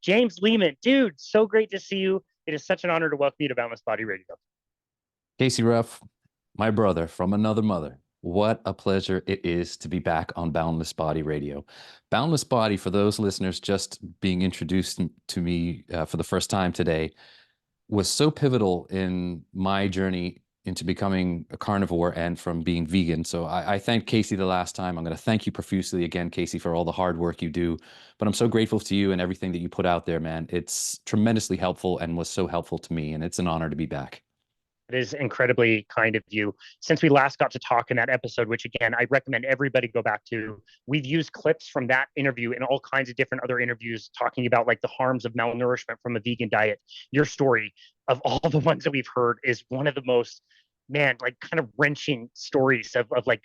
James Leman, dude, so great to see you. It is such an honor to welcome you to Boundless Body Radio. Casey Ruff, my brother from another mother. What a pleasure it is to be back on Boundless Body Radio. Boundless Body, for those listeners just being introduced to me for the first time today, was so pivotal in my journey into becoming a carnivore and from being vegan. So I thanked Casey the last time. I'm going to thank you profusely again, Casey, for all the hard work you do. But I'm so grateful to you and everything that you put out there, man. It's tremendously helpful and was so helpful to me. And it's an honor to be back. It is incredibly kind of you. Since we last got to talk in that episode, which again, I recommend everybody go back to, we've used clips from that interview and all kinds of different other interviews talking about like the harms of malnourishment from a vegan diet. Your story, of all the ones that we've heard, is one of the most, man, like kind of wrenching stories of like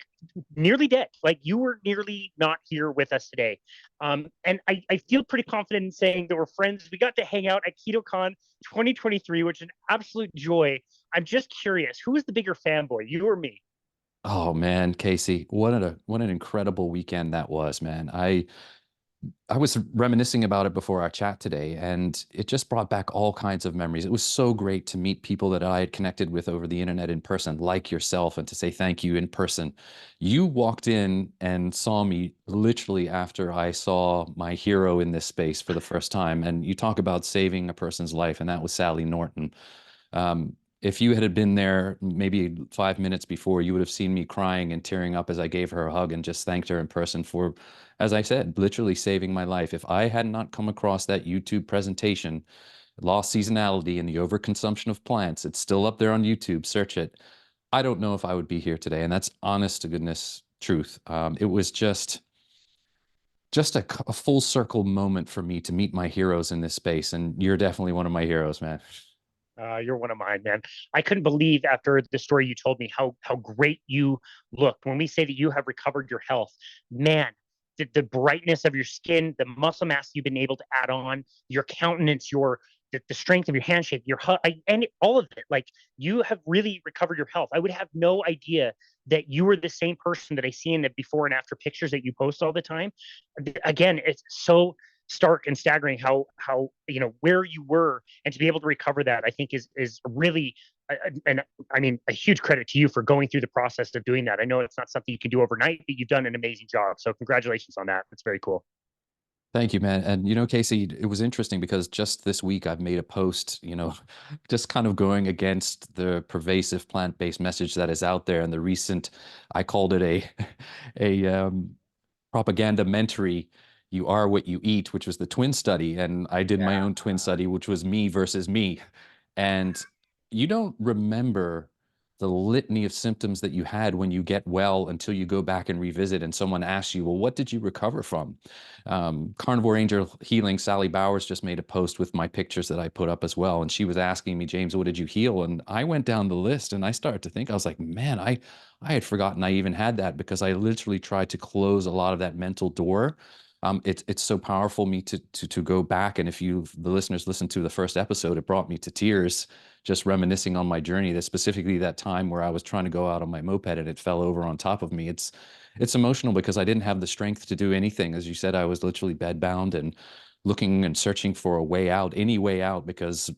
nearly dead. Like you were nearly not here with us today. And I feel pretty confident in saying that we're friends. We got to hang out at KetoCon 2023, which is an absolute joy. I'm just curious, who is the bigger fanboy, you or me? Oh man, Casey, what an incredible weekend that was, man. I was reminiscing about it before our chat today, and it just brought back all kinds of memories. It was so great to meet people that I had connected with over the internet in person, like yourself, and to say thank you in person. You walked in and saw me literally after I saw my hero in this space for the first time. And you talk about saving a person's life, and that was Sally Norton. If you had been there maybe 5 minutes before, you would have seen me crying and tearing up as I gave her a hug and just thanked her in person for, as I said, literally saving my life. If I had not come across that YouTube presentation, Lost Seasonality and the Overconsumption of Plants, it's still up there on YouTube, search it. I don't know if I would be here today. And that's honest to goodness truth. It was just a full circle moment for me to meet my heroes in this space. And you're definitely one of my heroes, man. You're one of mine, man. I couldn't believe after the story you told me how great you looked. When we say that you have recovered your health, man, the brightness of your skin, the muscle mass you've been able to add on, your countenance, the strength of your handshake, and all of it. Like you have really recovered your health. I would have no idea that you were the same person that I see in the before and after pictures that you post all the time. Again, it's so stark and staggering how where you were, and to be able to recover that, I think is really and I mean a huge credit to you for going through the process of doing that. I know it's not something you can do overnight, but you've done an amazing job, so congratulations on that. It's very cool. Thank you, man. And Casey, it was interesting because just this week I've made a post, just kind of going against the pervasive plant-based message that is out there. And the recent, I called it a propaganda-mentary, "You are what you eat," which was the twin study. And I did my Yeah. own twin study, which was me versus me. And you don't remember the litany of symptoms that you had when you get well until you go back and revisit and someone asks you, well, what did you recover from? Carnivore Angel Healing, Sally Bowers just made a post with my pictures that I put up as well. And she was asking me, James, what did you heal? And I went down the list and I started to think, I was like, man, I had forgotten I even had that because I literally tried to close a lot of that mental door. It's so powerful me to go back, and if the listeners listened to the first episode, it brought me to tears just reminiscing on my journey. That specifically that time where I was trying to go out on my moped and it fell over on top of me. It's emotional because I didn't have the strength to do anything. As you said, I was literally bedbound and looking and searching for a way out, any way out, because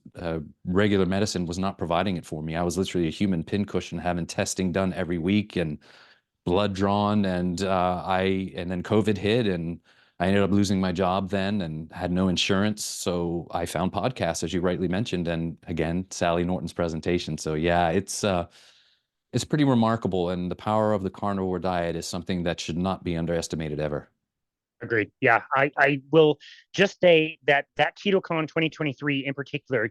regular medicine was not providing it for me. I was literally a human pincushion having testing done every week and blood drawn, and then COVID hit, and I ended up losing my job then and had no insurance. So I found podcasts, as you rightly mentioned, and again, Sally Norton's presentation. So yeah, it's pretty remarkable, and the power of the carnivore diet is something that should not be underestimated ever. Agreed. Yeah, I will just say that that KetoCon 2023 in particular,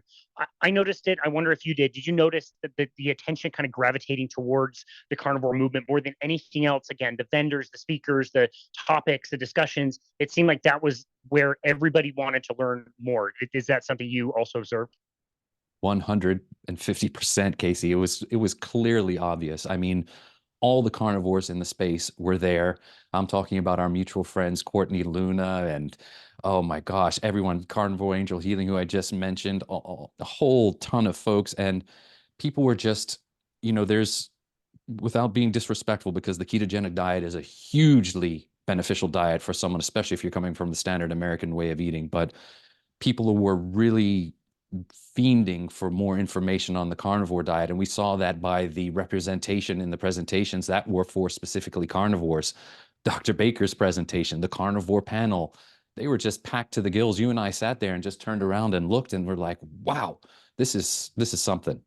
I noticed it. I wonder if you did. Did you notice that the attention kind of gravitating towards the carnivore movement more than anything else? Again, the vendors, the speakers, the topics, the discussions. It seemed like that was where everybody wanted to learn more. Is that something you also observed? 150%, Casey. It was clearly obvious. I mean, all the carnivores in the space were there. I'm talking about our mutual friends, Courtney Luna, and oh my gosh, everyone, Carnivore Angel Healing, who I just mentioned, a whole ton of folks. And people were just, there's, without being disrespectful, because the ketogenic diet is a hugely beneficial diet for someone, especially if you're coming from the standard American way of eating. But people who were really fiending for more information on the carnivore diet. And we saw that by the representation in the presentations that were for specifically carnivores. Dr. Baker's presentation, the carnivore panel, they were just packed to the gills. You and I sat there and just turned around and looked and were like, wow, this is something.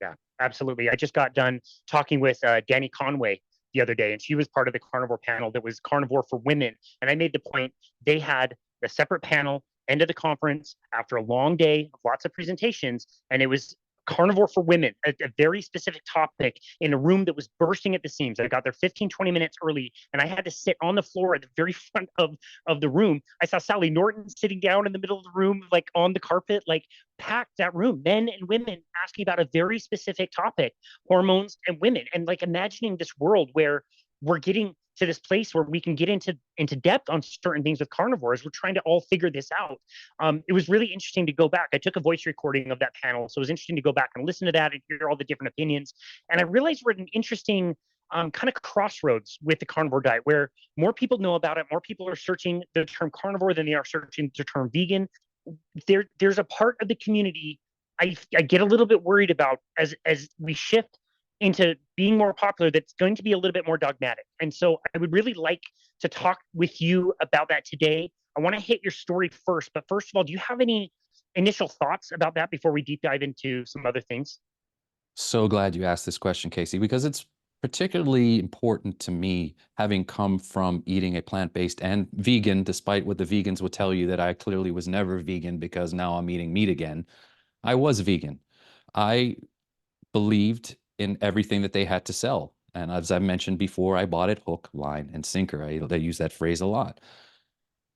Yeah, absolutely. I just got done talking with Danny Conway the other day, and she was part of the carnivore panel that was carnivore for women. And I made the point they had a separate panel end of the conference after a long day of lots of presentations, and it was carnivore for women, a very specific topic in a room that was bursting at the seams. I got there 15, 20 minutes early, and I had to sit on the floor at the very front of the room. I saw Sally Norton sitting down in the middle of the room, like on the carpet, like packed that room, men and women asking about a very specific topic, hormones and women, and like imagining this world where we're getting to this place where we can get into depth on certain things with carnivores. We're trying to all figure this out. It was really interesting to go back. I took a voice recording of that panel, so it was interesting to go back and listen to that and hear all the different opinions. And I realized we're at an interesting kind of crossroads with the carnivore diet, where more people know about it, more people are searching the term carnivore than they are searching the term vegan. There's a part of the community I get a little bit worried about as we shift into being more popular, that's going to be a little bit more dogmatic. And so I would really like to talk with you about that today. I want to hit your story first, but first of all, do you have any initial thoughts about that before we deep dive into some other things? So glad you asked this question, Casey, because it's particularly important to me, having come from eating a plant-based and vegan, despite what the vegans would tell you that I clearly was never vegan because now I'm eating meat again. I was vegan. I believed in everything that they had to sell. And as I mentioned before, I bought it hook, line, and sinker. I use that phrase a lot.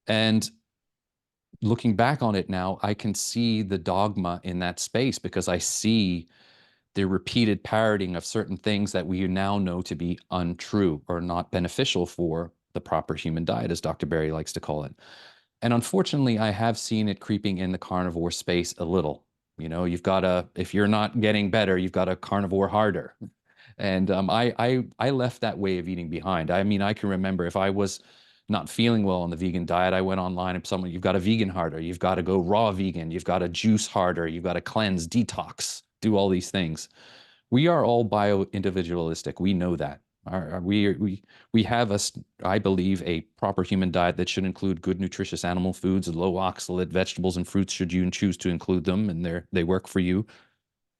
And looking back on it now, I can see the dogma in that space because I see the repeated parroting of certain things that we now know to be untrue or not beneficial for the proper human diet, as Dr. Berry likes to call it. And unfortunately, I have seen it creeping in the carnivore space a little. You know, you've got to, if you're not getting better, you've got to carnivore harder. And I left that way of eating behind. I mean, I can remember if I was not feeling well on the vegan diet, I went online and someone, you've got to vegan harder, you've got to go raw vegan, you've got to juice harder, you've got to cleanse, detox, do all these things. We are all bio-individualistic. We know that. We have I believe, a proper human diet that should include good, nutritious animal foods, low oxalate vegetables and fruits, should you choose to include them, and they work for you.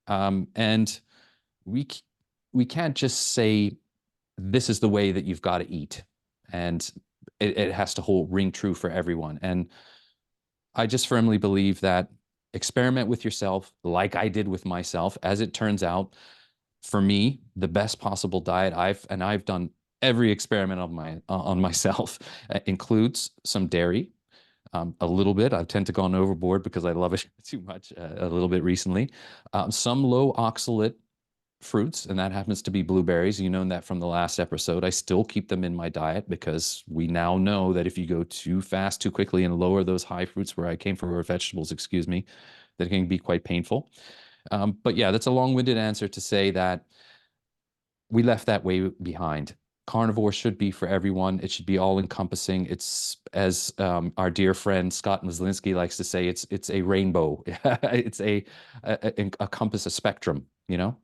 And we we can't just say this is the way that you've got to eat, and it has to hold ring true for everyone. And I just firmly believe that experiment with yourself, like I did with myself. As it turns out, for me, the best possible diet I've done every experiment on myself includes some dairy, a little bit. I've tend to gone overboard because I love it too much a little bit recently. Some low oxalate fruits, and that happens to be blueberries. You know that from the last episode. I still keep them in my diet because we now know that if you go too fast, too quickly, and lower those high fruits where I came from, or vegetables, excuse me, that can be quite painful. But yeah, that's a long-winded answer to say that we left that way behind. Carnivore should be for everyone. It should be all-encompassing. It's, as our dear friend Scott Myslinski likes to say, it's a rainbow. It's a compass, a spectrum, you know?